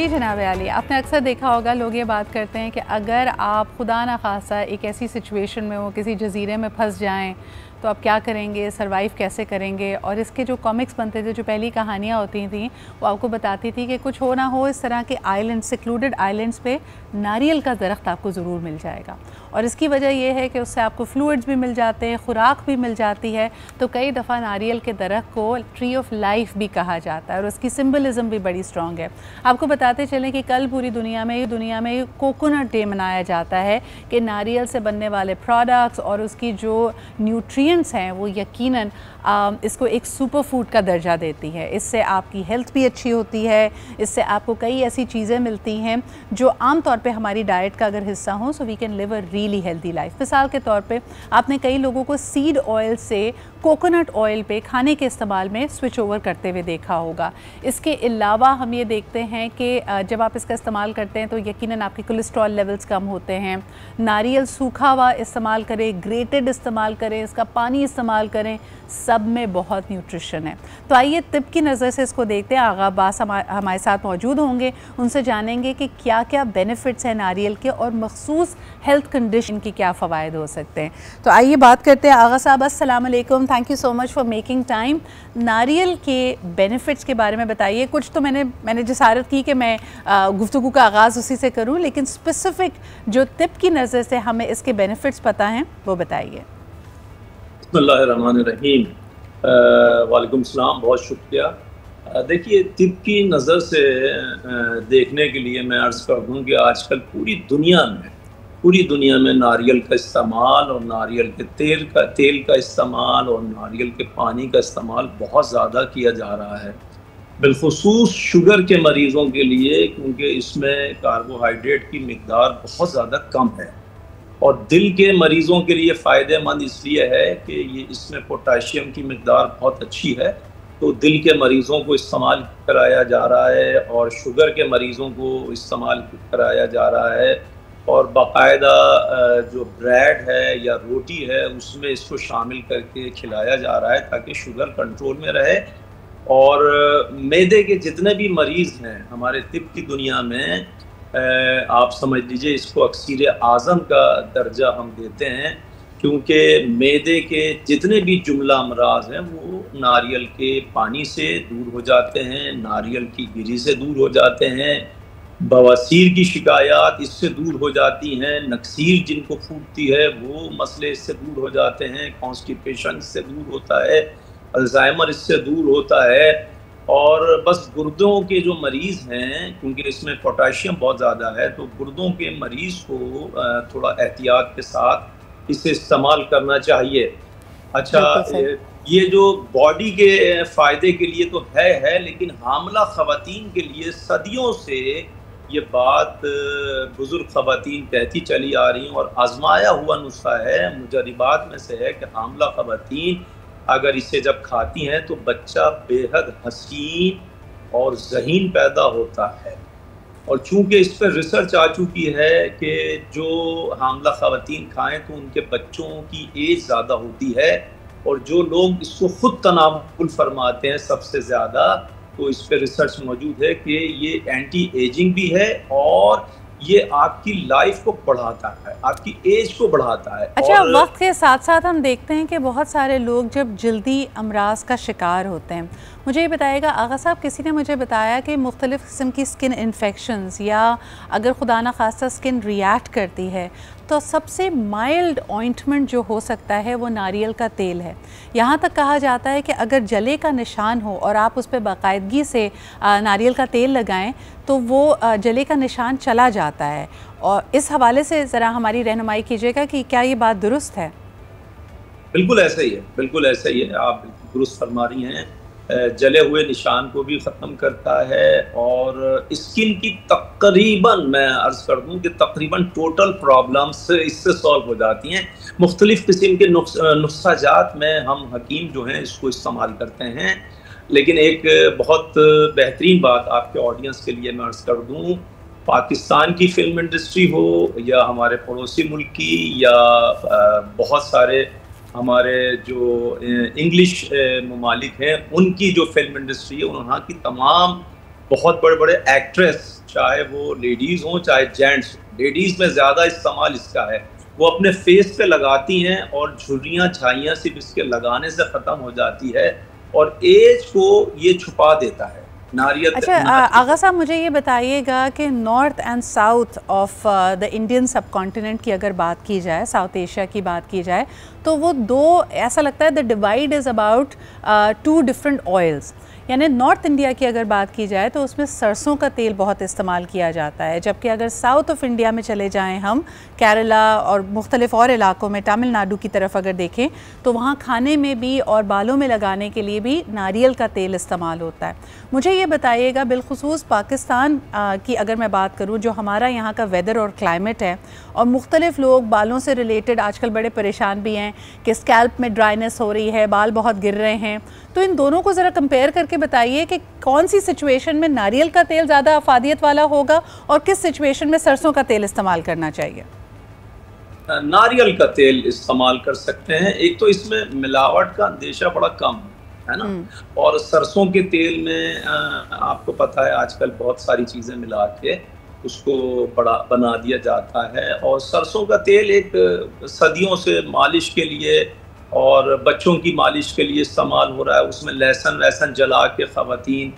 जी जनाब आली, आपने अक्सर देखा होगा लोग ये बात करते हैं कि अगर आप खुदा न खासा एक ऐसी सिचुएशन में हो, किसी जजीरे में फंस जाएं तो आप क्या करेंगे, सरवाइव कैसे करेंगे। और इसके जो कॉमिक्स बनते थे, जो पहली कहानियाँ होती थी, वो आपको बताती थी कि कुछ हो ना हो इस तरह के आइलैंड, सिक्लूडेड आइलैंड्स पे नारियल का दरख्त आपको ज़रूर मिल जाएगा। और इसकी वजह यह है कि उससे आपको फ्लूइड्स भी मिल जाते हैं, खुराक भी मिल जाती है। तो कई दफ़ा नारियल के दरख्त को ट्री ऑफ लाइफ भी कहा जाता है और उसकी सिम्बलिज़म भी बड़ी स्ट्रॉन्ग है। आपको बताते चलें कि कल पूरी दुनिया में कोकोनट डे मनाया जाता है कि नारियल से बनने वाले प्रोडक्ट्स और उसकी जो न्यूट्रिएंट्स हैं वो यकीनन इसको एक सुपर फूड का दर्जा देती है। इससे आपकी हेल्थ भी अच्छी होती है, इससे आपको कई ऐसी चीज़ें मिलती हैं जो आम तौर पे हमारी डाइट का अगर हिस्सा हो, so we can live a really healthy life. मिसाल के तौर पे आपने कई लोगों को सीड ऑयल से कोकोनट ऑयल पे खाने के इस्तेमाल में स्विच ओवर करते हुए देखा होगा। इसके अलावा हम ये देखते हैं कि जब आप इसका इस्तेमाल करते हैं तो यकीनन आपके कोलेस्ट्रॉल लेवल्स कम होते हैं। नारियल सूखा हुआ इस्तेमाल करें, ग्रेटेड इस्तेमाल करें, इसका पानी इस्तेमाल करें, सब में बहुत न्यूट्रिशन है। तो आइए तिब की नज़र से इसको देखते हैं। आगा अब्बास हमारे साथ मौजूद होंगे, उनसे जानेंगे कि क्या क्या बेनिफिट्स हैं नारियल के और मखसूस हेल्थ कंडीशन के क्या फ़वायद हो सकते हैं। तो आइए बात करते हैं। आगा साहब अस्सलाम वालेकुम, thank you so much for making time. नारियल के बेनिफिट्स के बारे में बताइए। कुछ तो मैंने जसारत की कि मैं गुफ्तगू का आगाज़ उसी से करूँ, लेकिन स्पेसिफ़िक जो तिब की नज़र से हमें इसके बेनिफिट्स पता हैं वो बताइए। बिस्मिल्लाहिर्रहमानिर्रहीम। वालेकुम सलाम, बहुत शुक्रिया। देखिए, तिब की नज़र से देखने के लिए मैं अर्ज़ कर दूँ कि आजकल पूरी दुनिया में नारियल का इस्तेमाल और नारियल के तेल का इस्तेमाल और नारियल के पानी का इस्तेमाल बहुत ज़्यादा किया जा रहा है, बिलखुसूस शुगर के मरीज़ों के लिए, क्योंकि इसमें कार्बोहाइड्रेट की मिक़दार बहुत ज़्यादा कम है। और दिल के मरीज़ों के लिए फ़ायदेमंद इसलिए है कि ये इसमें पोटाशियम की मिक़दार बहुत अच्छी है, तो दिल के मरीज़ों को इस्तेमाल कराया जा रहा है और शुगर के मरीज़ों को इस्तेमाल कराया जा रहा है। और बाकायदा जो ब्रेड है या रोटी है उसमें इसको शामिल करके खिलाया जा रहा है ताकि शुगर कंट्रोल में रहे। और मैदे के जितने भी मरीज़ हैं हमारे तिब की दुनिया में, आप समझ लीजिए इसको अक्सीर आज़म का दर्जा हम देते हैं, क्योंकि मैदे के जितने भी जुमला अमराज हैं वो नारियल के पानी से दूर हो जाते हैं, नारियल की गिरी से दूर हो जाते हैं, बवासीर की शिकायत इससे दूर हो जाती हैं, नक्सीर जिनको फूटती है वो मसले इससे दूर हो जाते हैं, कॉन्स्टिपेशन इससे दूर होता है, अल्जाइमर इससे दूर होता है। और बस गुर्दों के जो मरीज़ हैं, क्योंकि इसमें पोटाशियम बहुत ज़्यादा है, तो गुर्दों के मरीज़ को थोड़ा एहतियात के साथ इसे इस्तेमाल करना चाहिए। अच्छा, ये जो बॉडी के फ़ायदे के लिए तो है, लेकिन हामला ख़वातीन के लिए सदियों से ये बात बुज़ुर्ग ख़वातीन कहती चली आ रही हैं और आज़माया हुआ नुस्खा है, मुजर्रिबात में से है कि हामला ख़वातीन अगर इसे जब खाती हैं तो बच्चा बेहद हसीन और ज़हीन पैदा होता है। और चूँकि इस पर रिसर्च आ चुकी है कि जो हामला ख़वातीन खाएँ तो उनके बच्चों की एज ज़्यादा होती है, और जो लोग इसको ख़ुद तनावुल फरमाते हैं सबसे ज़्यादा, तो इस पर रिसर्च मौजूद है कि ये एंटी एजिंग भी है और ये आपकी लाइफ को बढ़ाता है, आपकी एज को बढ़ाता है। अच्छा, वक्त के साथ साथ हम देखते हैं कि बहुत सारे लोग जब जल्दी अमराज का शिकार होते हैं, मुझे ये बताइएगा आगा साहब, किसी ने मुझे बताया कि मुख्तलिफ़ किस्म की स्किन इन्फेक्शंस या अगर खुदा न खास्ता स्किन रिएक्ट करती है तो सबसे माइल्ड ऑइंटमेंट जो हो सकता है वो नारियल का तेल है। यहाँ तक कहा जाता है कि अगर जले का निशान हो और आप उस पर बाकायदगी से नारियल का तेल लगाएं तो वो जले का निशान चला जाता है। और इस हवाले से ज़रा हमारी रहनुमाई कीजिएगा कि क्या ये बात दुरुस्त है? बिल्कुल ऐसा ही है, बिल्कुल ऐसा ही है, आप बिल्कुल दुरुस्त फरमा रही हैं। जले हुए निशान को भी ख़त्म करता है और स्किन की तकरीबन, मैं अर्ज़ कर दूं कि तकरीबन टोटल प्रॉब्लम्स इससे सॉल्व हो जाती हैं। मुख्तलिफ़ किस्म के नुस्खा जात में हम हकीम जो हैं इसको इस्तेमाल करते हैं, लेकिन एक बहुत बेहतरीन बात आपके ऑडियंस के लिए मैं अर्ज़ कर दूं, पाकिस्तान की फ़िल्म इंडस्ट्री हो या हमारे पड़ोसी मुल्क की या बहुत सारे हमारे जो इंग्लिश ममालिक हैं उनकी जो फिल्म इंडस्ट्री है, वहाँ की तमाम बहुत बड़े बड़े एक्ट्रेस चाहे वो लेडीज़ हों चाहे जेंट्स, लेडीज़ में ज़्यादा इस्तेमाल इसका है, वो अपने फेस पे लगाती हैं और झुर्रियाँ छाइयाँ सिर्फ इसके लगाने से ख़त्म हो जाती है और एज को ये छुपा देता है। नारियल। अच्छा आगा साहब, मुझे ये बताइएगा कि north and south of the Indian सब कॉन्टिनेंट की अगर बात की जाए, साउथ एशिया की बात की जाए, तो वो दो, ऐसा लगता है the divide is about 2 different oils. यानी नॉर्थ इंडिया की अगर बात की जाए तो उसमें सरसों का तेल बहुत इस्तेमाल किया जाता है, जबकि अगर साउथ ऑफ इंडिया में चले जाएं हम, केरला और मुख्तलिफ और इलाकों में, तमिलनाडु की तरफ अगर देखें तो वहाँ खाने में भी और बालों में लगाने के लिए भी नारियल का तेल इस्तेमाल होता है। मुझे ये बताइएगा, बिलखुसूस पाकिस्तान की अगर मैं बात करूँ, जो हमारा यहाँ का वेदर और क्लाइमेट है, और मुख्तलिफ लोग बालों से रिलेटेड आजकल बड़े परेशान भी हैं कि स्कैल्प में ड्राइनेस हो रही है, बाल बहुत गिर रहे हैं, तो इन दोनों को ज़रा कंपेयर करके बताइए कि कौन सी सिचुएशन में नारियल का तेल ज़्यादा अफादियत वाला होगा और किस सिचुएशन में सरसों का तेल इस्तेमाल करना चाहिए। नारियल का तेल इस्तेमाल कर सकते हैं। एक तो इसमें मिलावट का अंदेशा बड़ा कम है ना, और सरसों के तेल में आपको पता है आजकल बहुत सारी चीज़ें मिला के उसको बड़ा बना दिया जाता है। और सरसों का तेल एक सदियों से मालिश के लिए और बच्चों की मालिश के लिए इस्तेमाल हो रहा है। उसमें लहसुन वहसन जला के ख़वातीन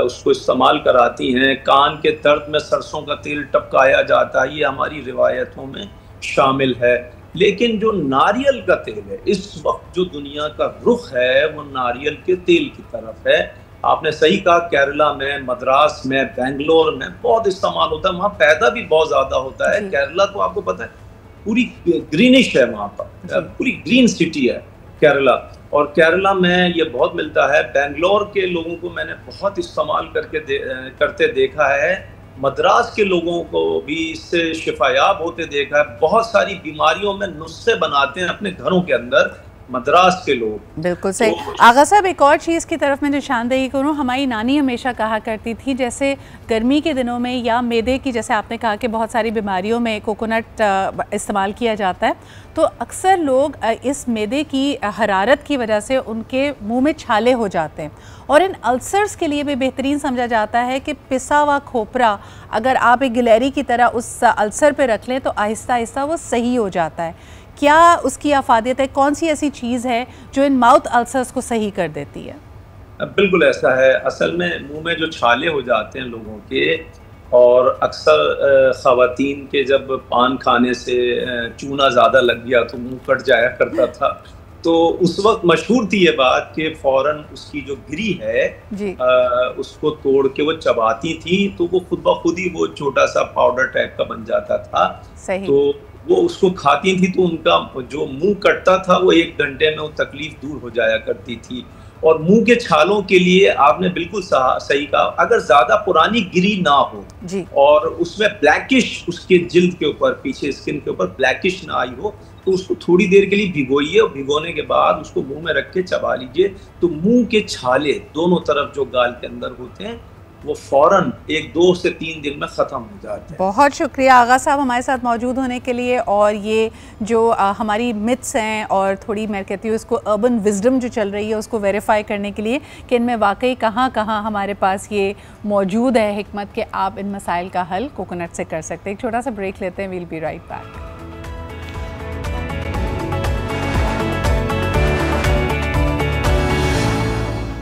उसको इस्तेमाल कराती हैं। कान के दर्द में सरसों का तेल टपकाया जाता है, ये हमारी रिवायतों में शामिल है। लेकिन जो नारियल का तेल है, इस वक्त जो दुनिया का रुख है वो नारियल के तेल की तरफ है। आपने सही कहा, केरला में, मद्रास में, बेंगलोर में बहुत इस्तेमाल होता है, वहाँ पैदा भी बहुत ज़्यादा होता है। केरला तो आपको पता है पूरी ग्रीनिश है, वहाँ पर पूरी ग्रीन सिटी है केरला, और केरला में ये बहुत मिलता है। बेंगलोर के लोगों को मैंने बहुत इस्तेमाल करते देखा है, मद्रास के लोगों को भी इससे शिफायाब होते देखा है। बहुत सारी बीमारियों में नुस्खे बनाते हैं अपने घरों के अंदर मद्रास के लोग। बिल्कुल सही। आगा साहब, एक और चीज़ की तरफ मैं निशानदेही करूँ, हमारी नानी हमेशा कहा करती थी, जैसे गर्मी के दिनों में या मैदे की, जैसे आपने कहा कि बहुत सारी बीमारियों में कोकोनट इस्तेमाल किया जाता है, तो अक्सर लोग इस मैदे की हरारत की वजह से उनके मुंह में छाले हो जाते हैं, और इन अल्सर्स के लिए भी बेहतरीन समझा जाता है कि पिसा हुआ खोपरा अगर आप एक गिलहरी की तरह उस अल्सर पे रख लें तो आहिस्ता आहिस्ता वो सही हो जाता है। क्या उसकी अफादियत है? कौन सी ऐसी चीज़ है जो इन माउथ अल्सर्स को सही कर देती है? बिल्कुल ऐसा है। असल में मुंह में जो छाले हो जाते हैं लोगों के, और अक्सर ख़वातीन के जब पान खाने से चूना ज़्यादा लग गया तो मुंह कट जाया करता था, तो उस वक्त मशहूर थी ये बात कि फ़ौरन उसकी जो गिरी है उसको तोड़ के वो चबाती थी, तो वो खुद ब खुद ही वो छोटा सा पाउडर टाइप का बन जाता था। सही। तो वो उसको खाती थी तो उनका जो मुंह कटता था वो 1 घंटे में वो तकलीफ दूर हो जाया करती थी। और मुंह के छालों के लिए आपने बिल्कुल सही कहा, अगर ज्यादा पुरानी गिरी ना हो और उसमें ब्लैकिश, उसके जिल्द के ऊपर, पीछे स्किन के ऊपर ब्लैकिश ना आई हो, तो उसको थोड़ी देर के लिए भिगोइए, और भिगोने के बाद उसको मुंह में रख के चबा लीजिए, तो मुंह के छाले दोनों तरफ जो गाल के अंदर होते हैं वो फौरन 1-2 से 3 दिन में ख़त्म हो जाते हैं। बहुत शुक्रिया आगा साहब हमारे साथ मौजूद होने के लिए, और ये जो हमारी मिथ्स हैं और थोड़ी मैं कहती हूँ इसको अर्बन विजडम जो चल रही है उसको वेरीफाई करने के लिए कि इनमें वाकई कहाँ कहाँ हमारे पास ये मौजूद है हिकमत कि आप इन मसाइल का हल कोकोनट से कर सकते हैं। एक छोटा सा ब्रेक लेते हैं, वील बी राइट बैक।